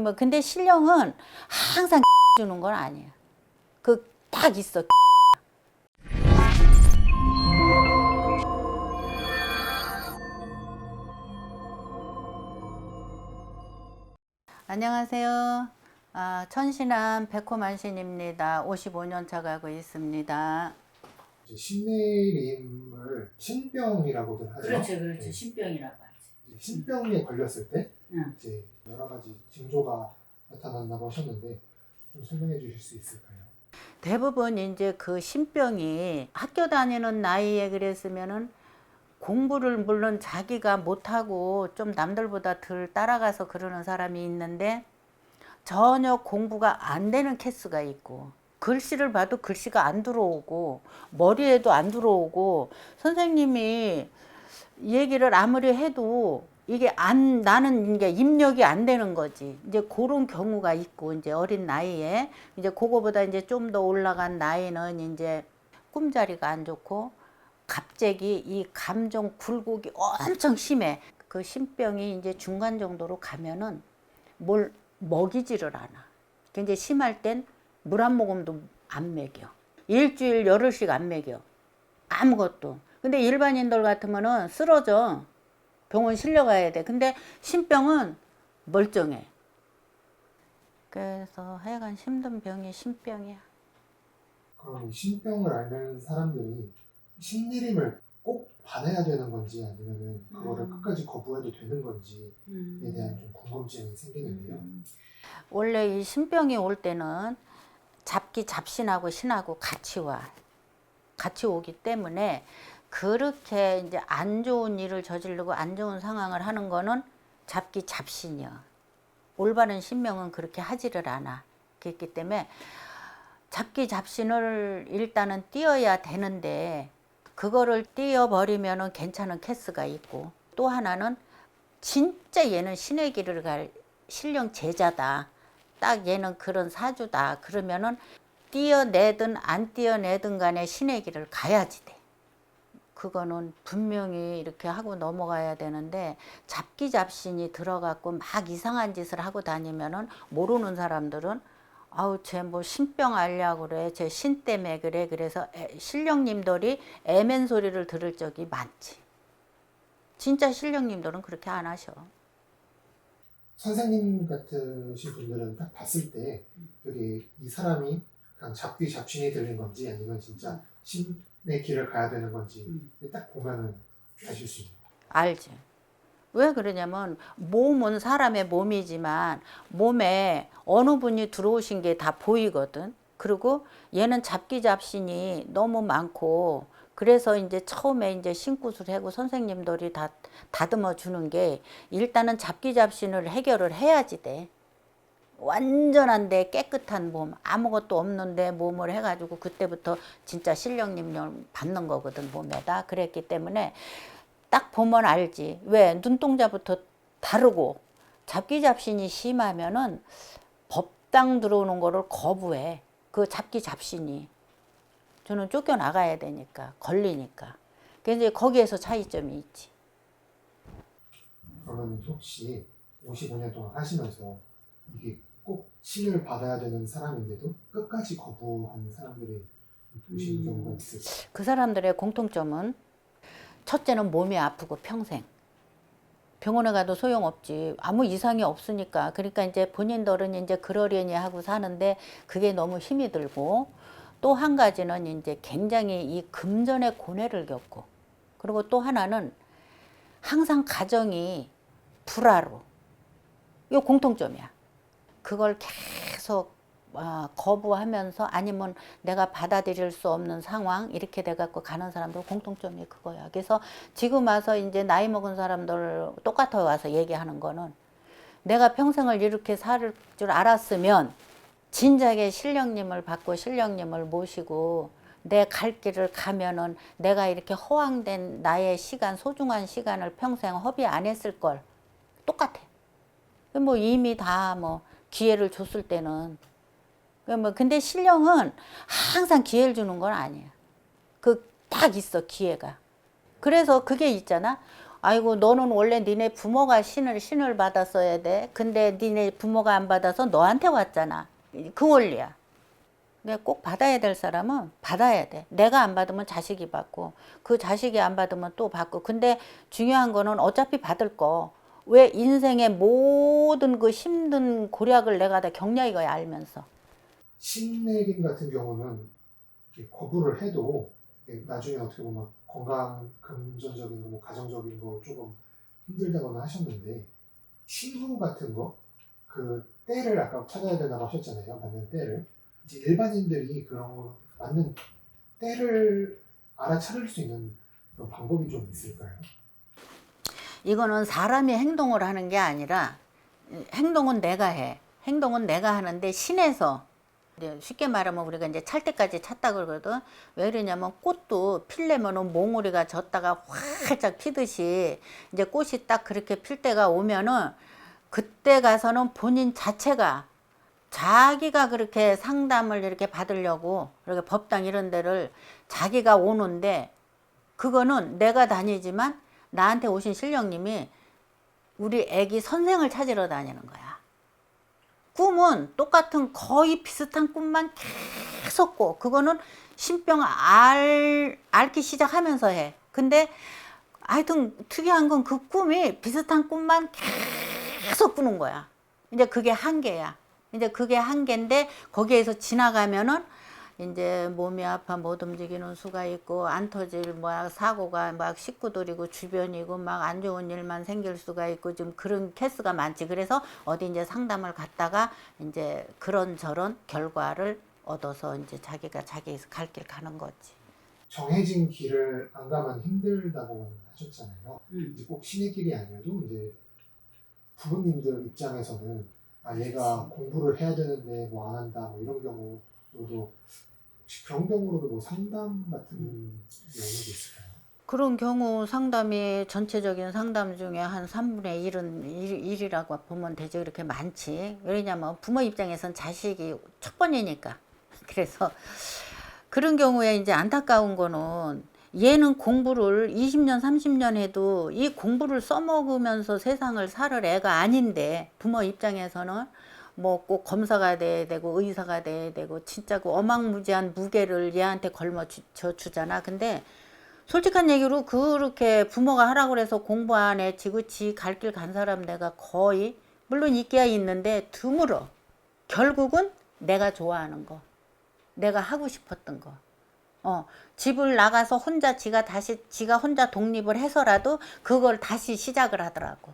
뭐 근데 신령은 항상 주는 건 아니야. 그 딱 있어. 안녕하세요. 천신암 백호만신입니다. 55년 차 가고 있습니다. 이제 신내림을 신병이라고들 하죠. 그렇죠. 네. 신병이라고 하지. 신병에 걸렸을 때 응. 이제 여러 가지 징조가 나타난다고 하셨는데 좀 설명해 주실 수 있을까요? 대부분 이제 그 신병이 학교 다니는 나이에 그랬으면은 공부를 물론 자기가 못하고 좀 남들보다 덜 따라가서 그러는 사람이 있는데 전혀 공부가 안 되는 케이스가 있고 글씨를 봐도 글씨가 안 들어오고 머리에도 안 들어오고 선생님이 얘기를 아무리 해도 이게 나는 이게 입력이 안 되는 거지. 이제 그런 경우가 있고 이제 어린 나이에 이제 그거보다 이제 좀 더 올라간 나이는 이제 꿈자리가 안 좋고 갑자기 이 감정 굴곡이 엄청 심해. 그 신병이 이제 중간 정도로 가면은 뭘 먹이지를 않아. 굉장히 심할 땐 물 한 모금도 안 먹여. 일주일 열흘씩 안 먹여. 아무것도. 근데 일반인들 같으면은 쓰러져. 병원 실려가야 돼. 근데 신병은 멀쩡해. 그래서 하여간 힘든 병이 신병이야. 그럼 이 신병을 앓는 사람들이 신내림을 꼭 받아야 되는 건지 아니면은 그거를 끝까지 거부해도 되는 건지에 대한 좀 궁금증이 생기는데요. 원래 이 신병이 올 때는 잡기 잡신하고 신하고 같이 와. 같이 오기 때문에 그렇게 이제 안 좋은 일을 저지르고 안 좋은 상황을 하는 거는 잡기 잡신이야. 올바른 신명은 그렇게 하지를 않아. 그렇기 때문에 잡기 잡신을 일단은 띄어야 되는데 그거를 띄어버리면은 괜찮은 케이스가 있고 또 하나는 진짜 얘는 신의 길을 갈 신령 제자다. 딱 얘는 그런 사주다. 그러면은 띄어내든 안 띄어내든 간에 신의 길을 가야지 돼. 그거는 분명히 이렇게 하고 넘어가야 되는데 잡기 잡신이 들어갖고 막 이상한 짓을 하고 다니면은 모르는 사람들은 아우 쟤 뭐 신병 앓려고 그래. 쟤 신 때문에 그래. 그래서 신령님들이 애맨 소리를 들을 적이 많지. 진짜 신령님들은 그렇게 안 하셔. 선생님 같으신 분들은 딱 봤을 때 그게 이 사람이 그냥 잡귀 잡신이 들린 건지 아니면 진짜 신의 길을 가야 되는 건지 딱 보면은 아실 수 있나요? 알지. 왜 그러냐면 몸은 사람의 몸이지만 몸에 어느 분이 들어오신 게 다 보이거든. 그리고 얘는 잡기 잡신이 너무 많고 그래서 이제 처음에 이제 신굿을 하고 선생님들이 다 다듬어 주는 게 일단은 잡기 잡신을 해결을 해야지 돼. 완전한데 깨끗한 몸 아무것도 없는데 몸을 해가지고 그때부터 진짜 신령님 받는 거거든 몸에다. 그랬기 때문에 딱 보면 알지. 왜 눈동자부터 다르고 잡기 잡신이 심하면은 법당 들어오는 거를 거부해. 그 잡기 잡신이 저는 쫓겨나가야 되니까 걸리니까. 그래서 이제 거기에서 차이점이 있지. 그러면 혹시 55년 동안 하시면서 이게 꼭 신을 받아야 되는 사람인데도 끝까지 거부하는 사람들이 보시는 경우가 있을까요? 그 사람들의 공통점은 첫째는 몸이 아프고 평생. 병원에 가도 소용없지. 아무 이상이 없으니까. 그러니까 이제 본인들은 이제 그러려니 하고 사는데 그게 너무 힘이 들고 또 한 가지는 이제 굉장히 이 금전의 고뇌를 겪고 그리고 또 하나는 항상 가정이 불화로. 이거 공통점이야. 그걸 계속 거부하면서 아니면 내가 받아들일 수 없는 상황 이렇게 돼갖고 가는 사람들 공통점이 그거야. 그래서 지금 와서 이제 나이 먹은 사람들 똑같아 와서 얘기하는 거는 내가 평생을 이렇게 살 줄 알았으면 진작에 신령님을 받고 신령님을 모시고 내 갈 길을 가면은 내가 이렇게 허황된 나의 시간 소중한 시간을 평생 허비 안 했을 걸. 똑같아. 뭐 이미 다 뭐 기회를 줬을 때는 뭐 근데 신령은 항상 기회를 주는 건 아니야. 그 딱 있어 기회가. 그래서 그게 있잖아. 아이고 너는 원래 니네 부모가 신을 받았어야 돼. 근데 니네 부모가 안 받아서 너한테 왔잖아. 그 원리야. 근데 꼭 받아야 될 사람은 받아야 돼. 내가 안 받으면 자식이 받고 그 자식이 안 받으면 또 받고. 근데 중요한 거는 어차피 받을 거. 왜 인생의 모든 그 힘든 고략을 내가 다 겪냐 이거야 알면서. 신내림 같은 경우는 이렇게 거부를 해도 이게 나중에 어떻게 보면 건강 금전적인 거, 뭐 가정적인 거 조금 힘들다거나 하셨는데 신후 같은 거, 그 때를 아까 찾아야 된다고 하셨잖아요. 맞는 때를. 이제 일반인들이 그런 거 맞는 때를 알아차릴 수 있는 그런 방법이 좀 있을까요? 이거는 사람이 행동을 하는 게 아니라 행동은 내가 해. 행동은 내가 하는데 신에서 이제 쉽게 말하면 우리가 이제 찰 때까지 찼다 그러거든. 왜 그러냐면 꽃도 필려면은 몽우리가 졌다가 활짝 피듯이 이제 꽃이 딱 그렇게 필 때가 오면은 그때 가서는 본인 자체가 자기가 그렇게 상담을 이렇게 받으려고 이렇게 법당 이런 데를 자기가 오는데 그거는 내가 다니지만 나한테 오신 신령님이 우리 애기 선생을 찾으러 다니는 거야. 꿈은 똑같은 거의 비슷한 꿈만 계속 꿔. 그거는 신병 앓기 시작하면서 해. 근데 하여튼 특이한 건 그 꿈이 비슷한 꿈만 계속 꾸는 거야. 이제 그게 한계야. 이제 그게 한계인데 거기에서 지나가면은 이제 몸이 아파 못 움직이는 수가 있고 안 터질 뭐 사고가 막 식구들이고 주변이고 막 안 좋은 일만 생길 수가 있고 좀 그런 케이스가 많지. 그래서 어디 이제 상담을 갔다가 이제 그런저런 결과를 얻어서 이제 자기가 자기 갈 길 가는 거지. 정해진 길을 안 가면 힘들다고 하셨잖아요. 이제 꼭 신의 길이 아니어도 이제 부모님들 입장에서는 아 얘가 공부를 해야 되는데 뭐 안 한다 뭐 이런 경우도 혹시 그런 경우로도 뭐 상담 같은 경우도 있을까요? 그런 경우 상담이 전체적인 상담 중에 한 3분의 1은 일이라고 보면 되죠. 이렇게 많지. 왜냐면 부모 입장에선 자식이 첫 번이니까. 그래서 그런 경우에 이제 안타까운 거는 얘는 공부를 20년, 30년 해도 이 공부를 써먹으면서 세상을 살 애가 아닌데 부모 입장에서는 뭐 꼭 검사가 돼야 되고 의사가 돼야 되고 진짜 그 어마무지한 무게를 얘한테 걸쳐 주잖아. 근데 솔직한 얘기로 그렇게 부모가 하라고 그래서 공부 안 해 지그치 갈 길 간 사람 내가 거의 물론 있기야 있는데 드물어. 결국은 내가 좋아하는 거 내가 하고 싶었던 거 집을 나가서 혼자 지가 혼자 독립을 해서라도 그걸 다시 시작을 하더라고.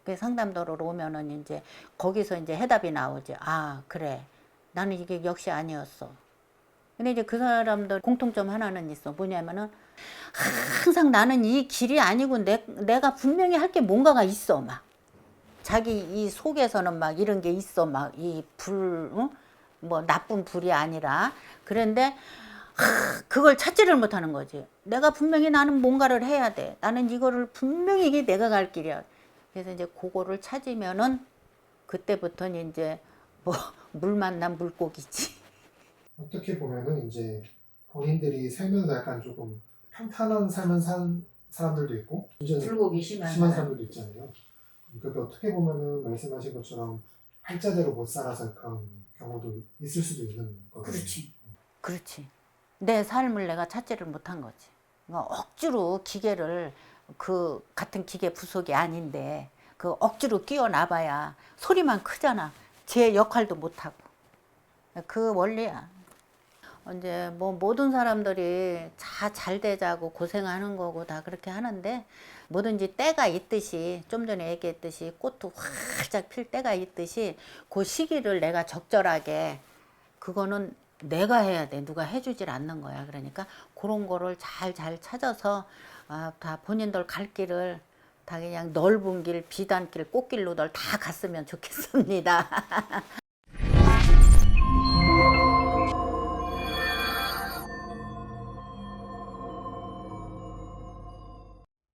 그 상담도로 오면은 이제 거기서 이제 해답이 나오지. 아 그래 나는 이게 역시 아니었어. 근데 이제 그 사람들 공통점 하나는 있어. 뭐냐면은 항상 나는 이 길이 아니고 내가 분명히 할 게 뭔가가 있어. 막 자기 이 속에서는 막 이런 게 있어. 막 이 뭐 나쁜 불이 아니라. 그런데 그걸 찾지를 못하는 거지. 내가 분명히 나는 뭔가를 해야 돼. 나는 이거를 분명히 이게 내가 갈 길이야. 그래서 이제 그거를 찾으면은 그때부터는 이제 뭐 물 만난 물고기지. 어떻게 보면은 이제 본인들이 살면서 약간 조금 평탄한 삶을 산 사람들도 있고 완전히 불고기 심한 심한 사람. 사람들도 있잖아요. 그러니까 어떻게 보면은 말씀하신 것처럼 팔자대로 못 살아서 그런 경우도 있을 수도 있는 거거든요. 그렇지. 그렇지. 내 삶을 내가 찾지를 못한 거지. 그러니까 억지로 기계를 그 같은 기계 부속이 아닌데 그 억지로 끼워놔봐야 소리만 크잖아. 제 역할도 못하고. 그 원리야. 이제 뭐 모든 사람들이 다 잘 되자고 고생하는 거고 다 그렇게 하는데 뭐든지 때가 있듯이 좀 전에 얘기했듯이 꽃도 활짝 필 때가 있듯이 그 시기를 내가 적절하게 그거는 내가 해야 돼. 누가 해주질 않는 거야. 그러니까 그런 거를 잘 찾아서 다 본인들 갈 길을 다 그냥 넓은 길, 비단길, 꽃길로들 다 갔으면 좋겠습니다.